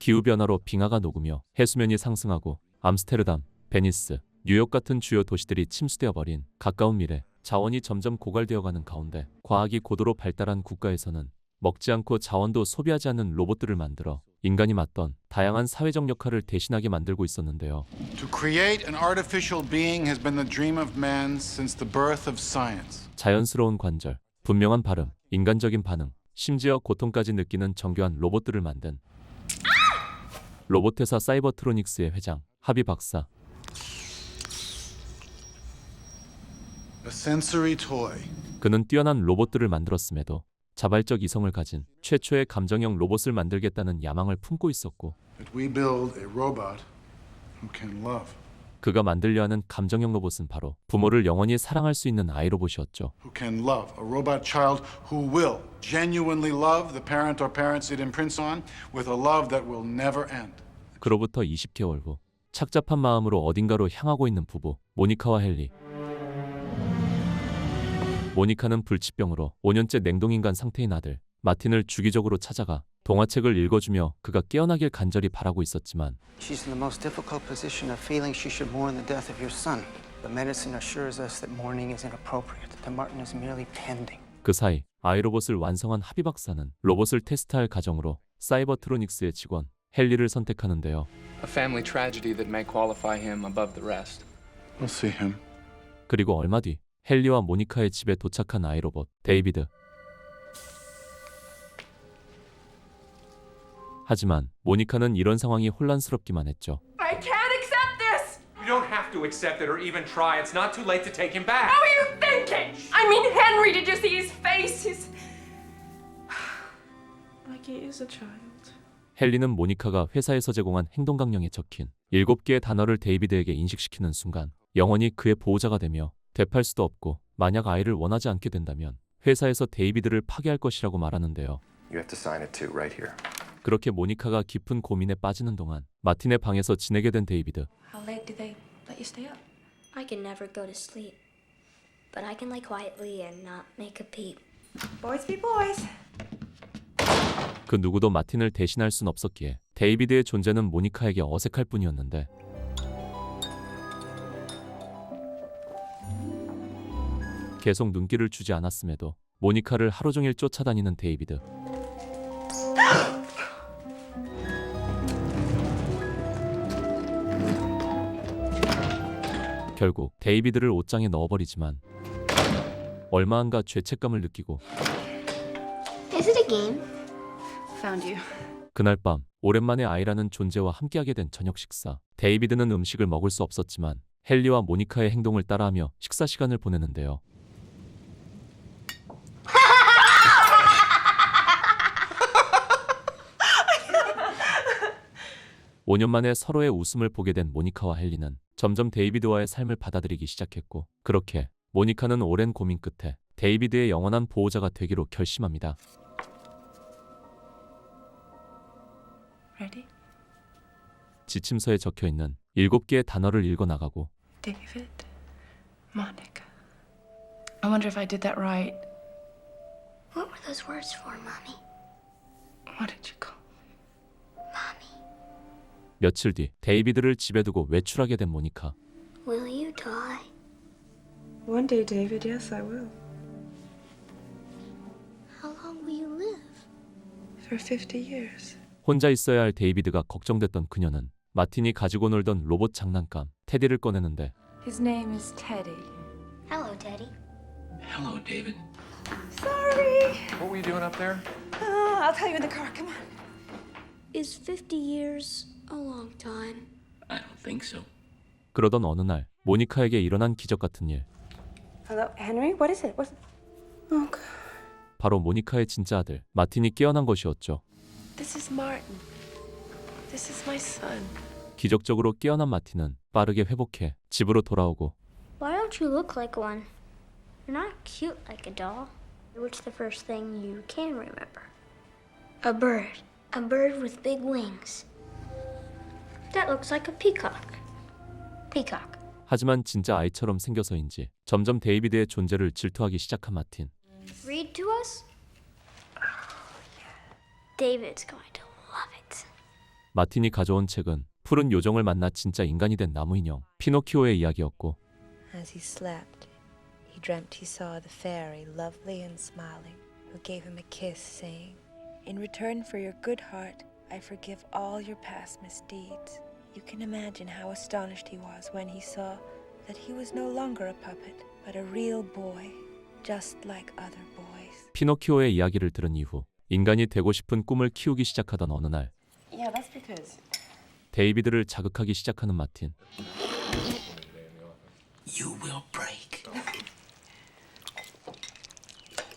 기후변화로 빙하가 녹으며 해수면이 상승하고 암스테르담, 베니스, 뉴욕 같은 주요 도시들이 침수되어 버린 가까운 미래, 자원이 점점 고갈되어가는 가운데 과학이 고도로 발달한 국가에서는 먹지 않고 자원도 소비하지 않는 로봇들을 만들어 인간이 맡던 다양한 사회적 역할을 대신하게 만들고 있었는데요. To create an artificial being has been the dream of man since the birth of science. 자연스러운 관절, 분명한 발음, 인간적인 반응, 심지어 고통까지 느끼는 정교한 로봇들을 만든 로봇회사 사이버트로닉스의 회장 하비 박사. A sensory toy. 그는 뛰어난 로봇들을 만들었음에도 자발적 이성을 가진 최초의 감정형 로봇을 만들겠다는 야망을 품고 있었고, That we build a robot who can love. 그가 만들려 하는 감정형 로봇은 바로 부모를 영원히 사랑할 수 있는 아이 로봇이었죠. Who can love. A robot child who will genuinely love the parent or parents it imprints on with a love that will never end. 그로부터 20개월 후 착잡한 마음으로 어딘가로 향하고 있는 부부 모니카와 헨리. 모니카는 불치병으로 5년째 냉동인간 상태인 아들 마틴을 주기적으로 찾아가 동화책을 읽어주며 그가 깨어나길 간절히 바라고 있었지만 She's in the most difficult position of feeling she should mourn the death of your son. But medicine assures us that mourning is inappropriate, that Martin is merely pending. 그 사이 아이로봇을 완성한 하비 박사는 로봇을 테스트할 가정으로 사이버트로닉스의 직원 헨리를 선택하는데요. A family tragedy that may qualify him above the rest. We'll see him. 그리고 얼마 뒤 헨리와 모니카의 집에 도착한 아이로봇 데이비드. 하지만 모니카는 이런 상황이 혼란스럽기만 했죠. I can't accept this! You don't have to accept it or even try. It's not too late to take him back. How are you thinking? I mean, Henry, did you see his face? His... Like he is a child. 헨리는 모니카가 회사에서 제공한 행동 강령에 적힌 7개의 단어를 데이비드에게 인식시키는 순간 영원히 그의 보호자가 되며 되팔 수도 없고 만약 아이를 원하지 않게 된다면 회사에서 데이비드를 파괴할 것이라고 말하는데요. You have to sign it too, right here. 그렇게 모니카가 깊은 고민에 빠지는 동안 마틴의 방에서 지내게 된 데이비드. How late do they let you stay up? I can never go to sleep, but I can lay quietly and not make a peep. Boys be boys. 그 누구도 마틴을 대신할 순 없었기에 데이비드의 존재는 모니카에게 어색할 뿐이었는데 계속 눈길을 주지 않았음에도 모니카를 하루 종일 쫓아다니는 데이비드. 결국 데이비드를 옷장에 넣어버리지만 얼마 안가 죄책감을 느끼고 Is it a game? Found you. 그날 밤 오랜만에 아이라는 존재와 함께하게 된 저녁 식사. 데이비드는 음식을 먹을 수 없었지만 헨리와 모니카의 행동을 따라하며 식사 시간을 보내는데요. 5년 만에 서로의 웃음을 보게 된 모니카와 헨리는 점점 데이비드와의 삶을 받아들이기 시작했고, 그렇게 모니카는 오랜 고민 끝에 데이비드의 영원한 보호자가 되기로 결심합니다. Ready? 지침서에 적혀있는 7개의 단어를 읽어나가고 David, Monica. I wonder if I did that right. What were those words for, Mommy? What did you call? Mommy, 며칠 뒤 데이비드를 집에 두고 외출하게 된 모니카. will you die? One day, David, yes, I will. How long will you live? For 50 years. 혼자 있어야 할 데이비드가 걱정됐던 그녀는 마틴이 가지고 놀던 로봇 장난감 테디를 꺼내는데 His name is Teddy. Hello, Teddy. Hello, David. Sorry. What were you doing up there? I'll tell you in the car. Come on. Is 50 years a long time? I don't think so. 그러던 어느 날 모니카에게 일어난 기적 같은 일. Hello, Henry. What is it? What's... Oh, God. 바로 모니카의 진짜 아들 마틴이 깨어난 것이었죠. This is Martin. This is my son. 기적적으로 깨어난 마틴은 빠르게 회복해 집으로 돌아오고 Why don't you look like one? You're not cute like a doll. What's the first thing you can remember? A bird. A bird with big wings. That looks like a peacock. Peacock. 하지만 진짜 아이처럼 생겨서인지 점점 데이비드의 존재를 질투하기 시작한 마틴. Read to us? David's going to love it. 마틴이 가져온 책은 푸른 요정을 만나 진짜 인간이 된 나무 인형 피노키오의 이야기였고 As he slept, he dreamt he saw the fairy, lovely and smiling, who gave him a kiss, saying, "In return for your good heart, I forgive all your past misdeeds." You can imagine how astonished he was when he saw that he was no longer a puppet, but a real boy, just like other boys. 피노키오의 이야기를 들은 이후 인간이 되고 싶은 꿈을 키우기 시작하던 어느 날 Yeah, that's because. 데이비드를 자극하기 시작하는 마틴. You will break.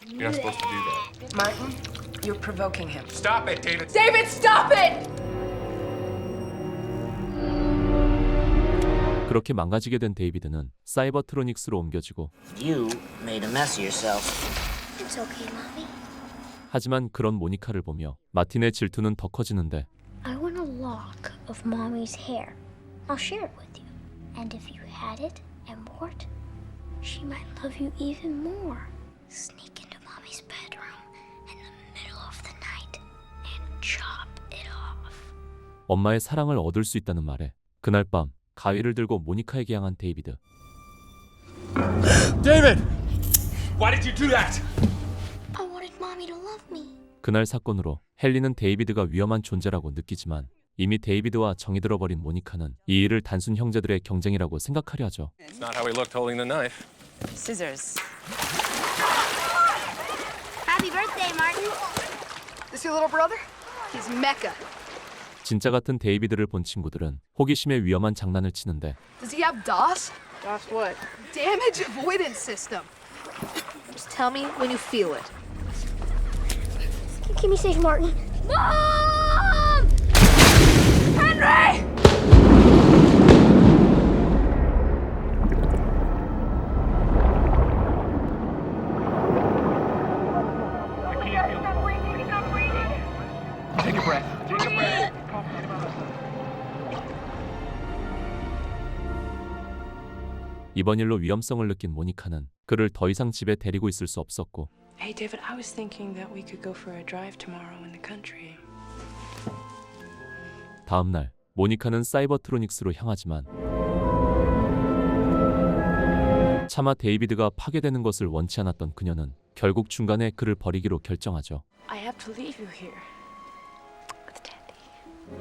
You're not supposed to do that. Martin, you're provoking him. Stop it, David. David, stop it! 그렇게 망가지게 된 데이비드는 사이버트로닉스로 옮겨지고 You made a mess of yourself. It's okay, Mommy. 하지만 그런 모니카를 보며 마틴의 질투는 더 커지는데 I want a lock of Mommy's hair. I'll share it with you. And if you had it and wore it, she might love you even more. Sneak into Mommy's bedroom in the middle of the night and chop it off. 엄마의 사랑을 얻을 수 있다는 말에 그날 밤 가위를 들고 모니카에게 향한 데이비드. David! Why did you do that? I wanted Mommy to love me. 그날 사건으로 헨리는 데이비드가 위험한 존재라고 느끼지만 이미 데이비드와 정이 들어버린 모니카는 이 일을 단순 형제들의 경쟁이라고 생각하려 하죠. It's not how he looked holding the knife. Scissors. Happy birthday, Martin. This your little brother? He's Mecca. 진짜 같은 데이비드를 본 친구들은 호기심에 위험한 장난을 치는데 Does he have DOS? DOS what? Damage avoidance system. Just tell me when you feel it. Give me Sage Martin. Mom! Henry! Take a breath. Take a breath. 이번 일로 위험성을 느낀 모니카는 그를 더 이상 집에 데리고 있을 수 없었고 Hey, David, I was thinking that we could go for a drive tomorrow in the country. 다음 날 모니카는 사이버트로닉스로 향하지만 차마 데이비드가 파괴되는 것을 원치 않았던 그녀는 결국 중간에 그를 버리기로 결정하죠. I have to leave you here. With Daddy.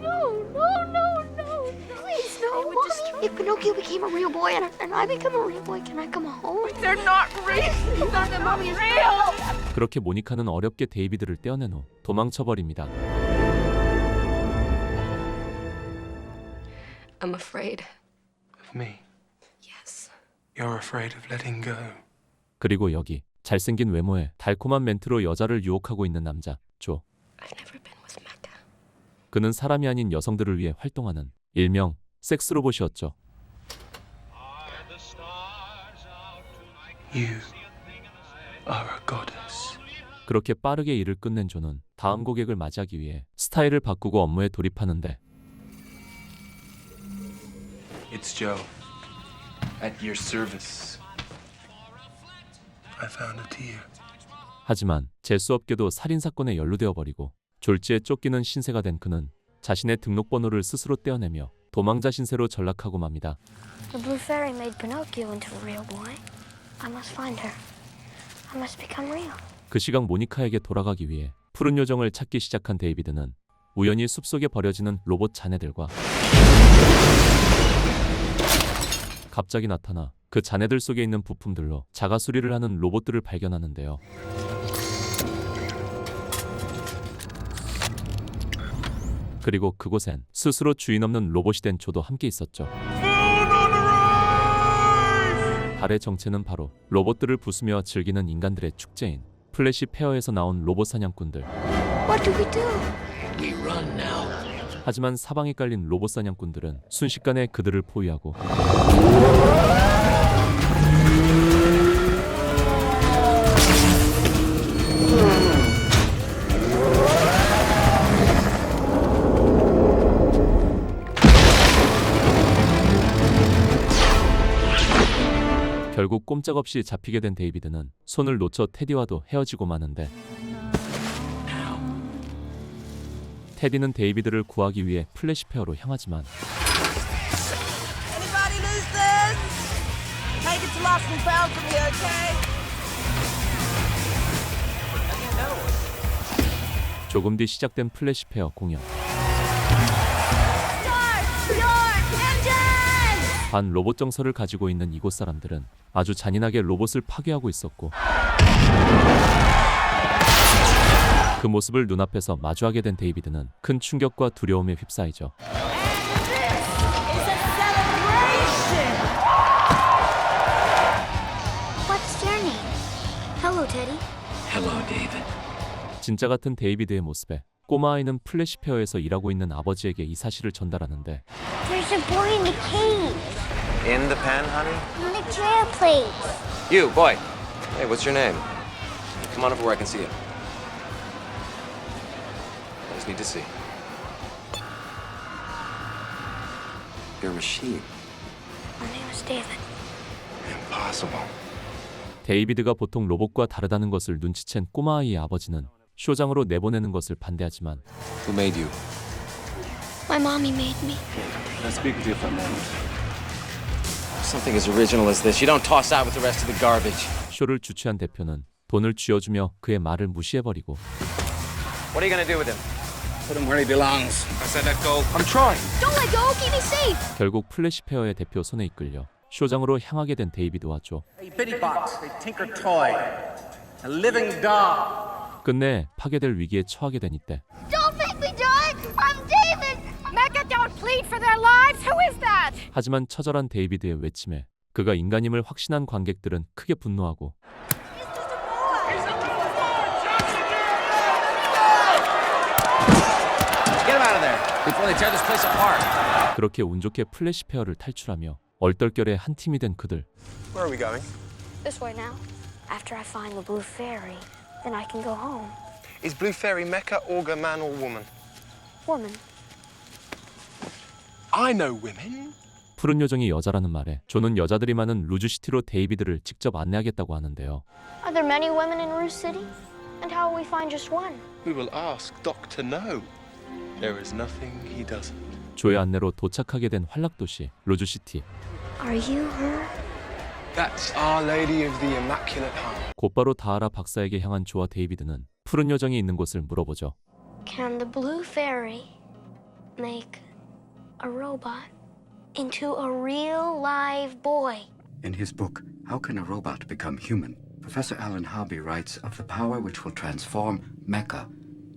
No, no, no, no. Please, no. Mommy, if Pinocchio became a real boy and I become a real boy, can I come home? They're not real! None of them are real! 그렇게 모니카는 어렵게 데이비드를 떼어낸 후 도망쳐버립니다. I'm afraid. Of me. Yes. You're afraid of letting go. 그리고 여기 잘생긴 외모에 달콤한 멘트로 여자를 유혹하고 있는 남자 조. I've never been with Mecca. 그는 사람이 아닌 여성들을 위해 활동하는 일명 섹스 로봇이었죠. You are a goddess. 그렇게 빠르게 일을 끝낸 조는 다음 고객을 맞이하기 위해 스타일을 바꾸고 업무에 돌입하는데 It's Joe. At your service. I found a tear. 하지만 재수없게도 살인사건에 연루되어 버리고 졸지에 쫓기는 신세가 된 그는 자신의 등록번호를 스스로 떼어내며 도망자 신세로 전락하고 맙니다. The blue fairy made Pinocchio into a real boy. I must find her. I must become real. 그 시각 모니카에게 돌아가기 위해 푸른 요정을 찾기 시작한 데이비드는 우연히 숲속에 버려지는 로봇 자네들과 갑자기 나타나 그 자네들 속에 있는 부품들로 자가 수리를 하는 로봇들을 발견하는데요. 그리고 그곳엔 스스로 주인 없는 로봇이 된 조도 함께 있었죠. 달의 정체는 바로 로봇들을 부수며 즐기는 인간들의 축제인 플래시 페어에서 나온 로봇 사냥꾼들. What do we do? We run now. 하지만 사방에 깔린 로봇 사냥꾼들은 순식간에 그들을 포위하고 결국 꼼짝없이 잡히게 된 데이비드는 손을 놓쳐 테디와도 헤어지고 마는데 테디는 데이비드를 구하기 위해 플래시페어로 향하지만 Anybody lose this? Take it to lost and found for me, okay? 조금 뒤 시작된 플래시페어 공연. 반 로봇 정서를 가지고 있는 이곳 사람들은 아주 잔인하게 로봇을 파괴하고 있었고 그 모습을 눈앞에서 마주하게 된 데이비드는 큰 충격과 두려움에 휩싸이죠. What's your name? Hello, Teddy. Hello, David. 진짜 같은 데이비드의 모습에 꼬마 아이는 플래시페어에서 일하고 있는 아버지에게 이 사실을 전달하는데 There's a boy in the cave. In the pen, honey? In the trail place. You, boy. Hey, what's your name? Come on over where I can see you. I just need to see. You're a machine. My name is David. Impossible. 데이비드가 보통 로봇과 다르다는 것을 눈치챈 꼬마 아이의 아버지는 쇼장으로 내보내는 것을 반대하지만 Who made you? My mommy made me. Can I speak with you for a moment? Something as original as this. You don't toss out with the rest of the garbage. 쇼를 주최한 대표는 돈을 쥐어주며 그의 말을 무시해버리고 What are you gonna do with him? Put him where he belongs. I said let go. I'm trying. Don't let go. Keep me safe. 결국 플래시페어의 대표 손에 이끌려 쇼장으로 향하게 된 데이비드와 조. A bitty box, a tinker toy, a living doll. 끝내 파괴될 위기에 처하게 된 이때 Don't make me do it. I'm David. Mecca, don't plead for their lives. Who is that? 하지만 처절한 데이비드의 외침에 그가 인간임을 확신한 관객들은 크게 분노하고 Get him out of there before they tear this place apart. 그렇게 운 좋게 플래시페어를 탈출하며 얼떨결에 한 팀이 된 그들. Where are we going? This way now. After I find the blue fairy, then I can go home. Is Blue Fairy Mecca, Augur, man or woman? Woman. I know women. 푸른 요정이 여자라는 말에 조는 여자들이 많은 루즈시티로 데이비드를 직접 안내하겠다고 하는데요. Are there many women in Ruse City? And how will we find just one? We will ask Dr. No. There is nothing he doesn't. 조의 안내로 도착하게 된 환락도시 루즈시티. Are you her? That's Our Lady of the Immaculate Heart. 곧바로 다하라 박사에게 향한 조와 데이비드는 푸른 요정이 있는 곳을 물어보죠. Can the blue fairy make a robot into a real live boy? In his book, How Can a Robot Become Human? Professor Alan Harvey writes of the power which will transform Mecca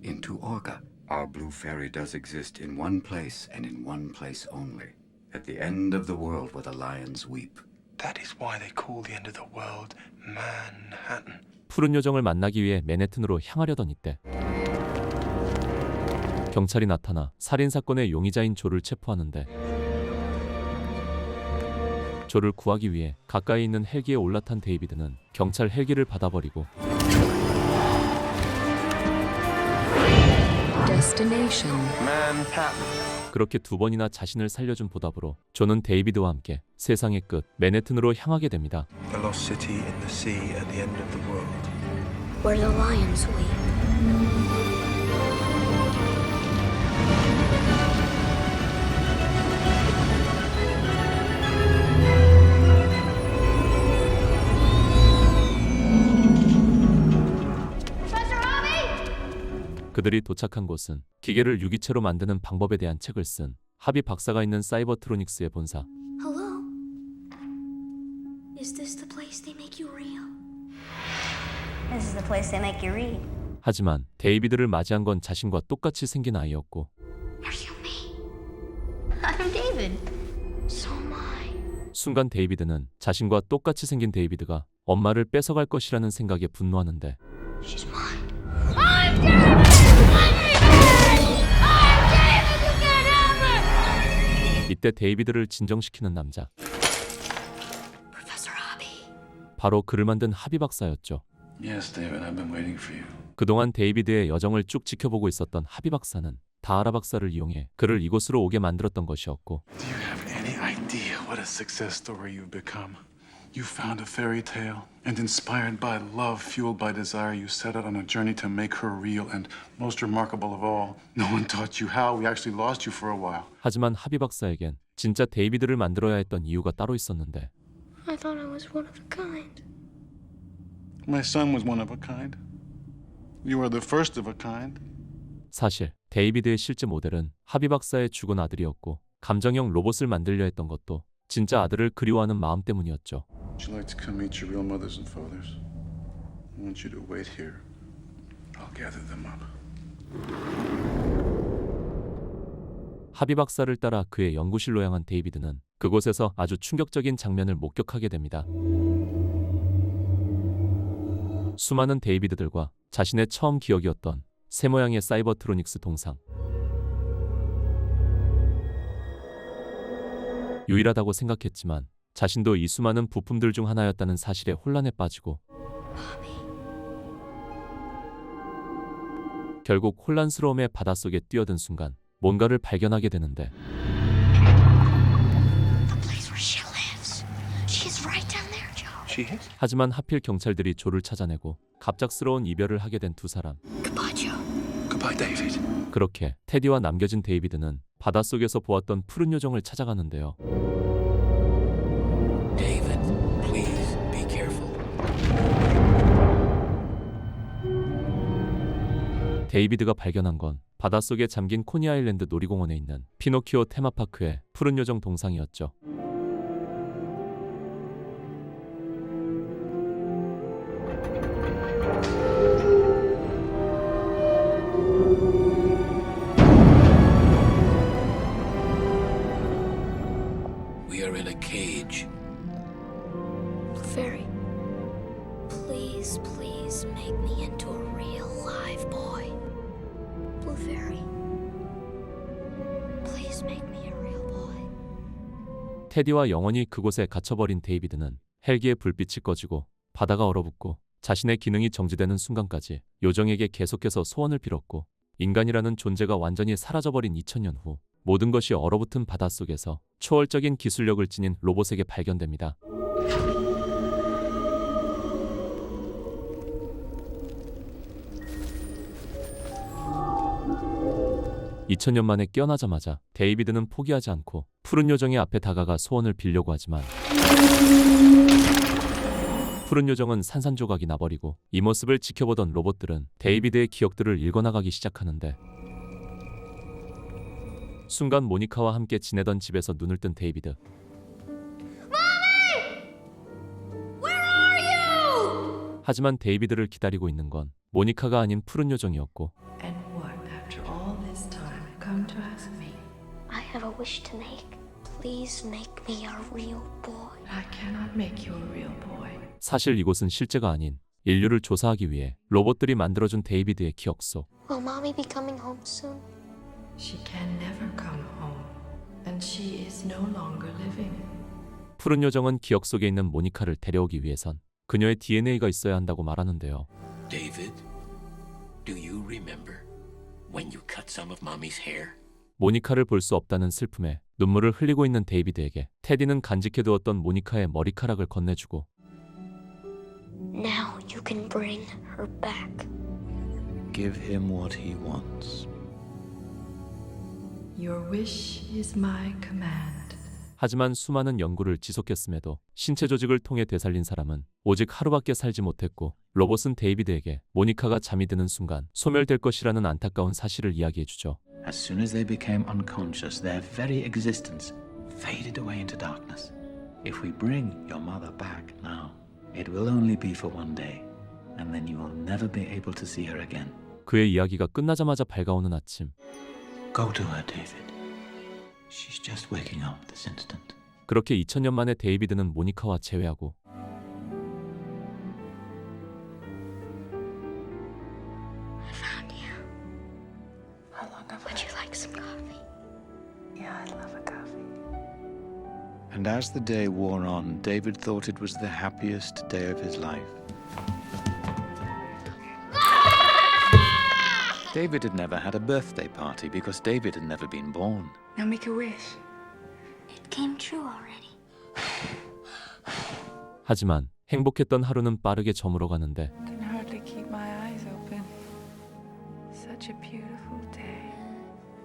into Augur. Our blue fairy does exist in one place and in one place only, at the end of the world where the lions weep. That is why they call the end of the world Manhattan. 푸른 요정을 만나기 위해 맨해튼으로 향하려던 이때 경찰이 나타나 살인사건의 용의자인 조를 체포하는데 조를 구하기 위해 가까이 있는 헬기에 올라탄 데이비드는 경찰 헬기를 받아버리고 Destination. Manhattan. 그렇게 두 번이나 자신을 살려준 보답으로 조는 데이비드와 함께 세상의 끝 맨해튼으로 향하게 됩니다. The lost city in the sea at the end of the world. Where the lions weep. 그들이 도착한 곳은 기계를 유기체로 만드는 방법에 대한 책을 쓴 하비 박사가 있는 사이버트로닉스의 본사. Hello? Is this the place they make you real? This is the place they make you read. 하지만 데이비드를 맞이한 건 자신과 똑같이 생긴 아이였고 Are you me? I'm David. So am I. 순간 데이비드는 자신과 똑같이 생긴 데이비드가 엄마를 뺏어갈 것이라는 생각에 분노하는데 She's mine. I'm David! I'm David! I'm David! You can't have it! 이때 데이비드를 진정시키는 남자. Professor Hobby. 바로 그를 만든 하비 박사였죠. Yes, David, I've been waiting for you. 그동안 데이비드의 여정을 쭉 지켜보고 있었던 하비 박사는 다하라 박사를 이용해 그를 이곳으로 오게 만들었던 것이었고 Do you have any idea what a success story you've become? You found a fairy tale, and inspired by love, fueled by desire, you set out on a journey to make her real, and most remarkable of all, no one taught you how. We actually lost you for a while. 하지만 하비 박사에겐 진짜 데이비드를 만들어야 했던 이유가 따로 있었는데 I thought I was one of a kind. My son was one of a kind. You are the first of a kind. 사실 데이비드의 실제 모델은 하비 박사의 죽은 아들이었고 감정형 로봇을 만들려 했던 것도 진짜 아들을 그리워하는 마음 때문이었죠. Would you like to come meet your real mothers and fathers? I want you to wait here. I'll gather them up. 하비 박사를 따라 그의 연구실로 향한 데이비드는 그곳에서 아주 충격적인 장면을 목격하게 됩니다. 수많은 데이비드들과 자신의 처음 기억이었던 새 모양의 사이버트로닉스 동상. 유일하다고 생각했지만 자신도 이 수많은 부품들 중 하나였다는 사실에 혼란에 빠지고 결국 혼란스러움의 바닷속에 뛰어든 순간 뭔가를 발견하게 되는데 하지만 하필 경찰들이 조를 찾아내고 갑작스러운 이별을 하게 된 두 사람. Goodbye, David. 그렇게 테디와 남겨진 데이비드는 바닷속에서 보았던 푸른 요정을 찾아가는데요. David, please be careful. 데이비드가 발견한 건 바닷속에 잠긴 코니 아일랜드 놀이공원에 있는 피노키오 테마파크의 푸른 요정 동상이었죠. We are in a cage. Fairy, please, please make me into a real live boy. Blue Fairy, please make me a real boy. 테디와 영원히 그곳에 갇혀버린 데이비드는 헬기의 불빛이 꺼지고 바다가 얼어붙고 자신의 기능이 정지되는 순간까지 요정에게 계속해서 소원을 빌었고 인간이라는 존재가 완전히 사라져버린 2000년 후 모든 것이 얼어붙은 바닷속에서 초월적인 기술력을 지닌 로봇에게 발견됩니다. 2000년 만에 깨어나자마자 데이비드는 포기하지 않고 푸른 요정의 앞에 다가가 소원을 빌려고 하지만 푸른 요정은 산산조각이 나버리고 이 모습을 지켜보던 로봇들은 데이비드의 기억들을 읽어나가기 시작하는데 순간 모니카와 함께 지내던 집에서 눈을 뜬 데이비드. 하지만 데이비드를 기다리고 있는 건 모니카가 아닌 푸른 요정이었고 And what, after all this time, come to ask me? I have a wish to make. Please make me a real boy. I cannot make you a real boy. 사실 이곳은 실제가 아닌 인류를 조사하기 위해 로봇들이 만들어준 데이비드의 기억 속. Will mommy be coming home soon? She can never come home, and she is no longer living. 푸른 요정은 기억 속에 있는 모니카를 데려오기 위해선 그녀의 DNA가 있어야 한다고 말하는데요. David, do you remember when you cut some of Mommy's hair? 모니카를 볼 수 없다는 슬픔에 눈물을 흘리고 있는 데이비드에게 테디는 간직해두었던 모니카의 머리카락을 건네주고 Now you can bring her back. Give him what he wants. Your wish is my command. 하지만 수많은 연구를 지속했음에도 신체 조직을 통해 되살린 사람은 오직 하루밖에 살지 못했고 로봇은 데이비드에게 모니카가 잠이 드는 순간 소멸될 것이라는 안타까운 사실을 이야기해주죠. As soon as they became unconscious, their very existence faded away into darkness. If we bring your mother back now, it will only be for one day, and then you will never be able to see her again. 그의 이야기가 끝나자마자 밝아오는 아침. Go to her, David. She's just waking up this instant. 그렇게 2000년 만에 데이비드는 모니카와 재회하고 I found you. How long have Would you like some coffee? Yeah, I'd love a coffee. And as the day wore on, David thought it was the happiest day of his life. David had never had a birthday party because David had never been born. Now make a wish. It came true already. 하지만 행복했던 하루는 빠르게 저물어가는데 I can hardly keep my eyes open. Such a beautiful day.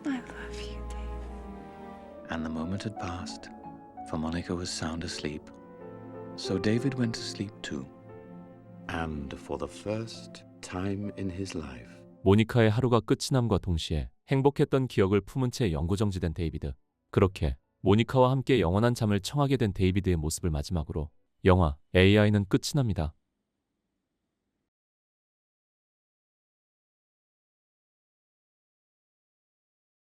I love you, Dave. And the moment had passed, for Monica was sound asleep. So David went to sleep too. And for the first time in his life, 모니카의 하루가 끝이 남과 동시에 행복했던 기억을 품은 채 영구정지된 데이비드. 그렇게 모니카와 함께 영원한 잠을 청하게 된 데이비드의 모습을 마지막으로 영화 AI는 끝이 납니다.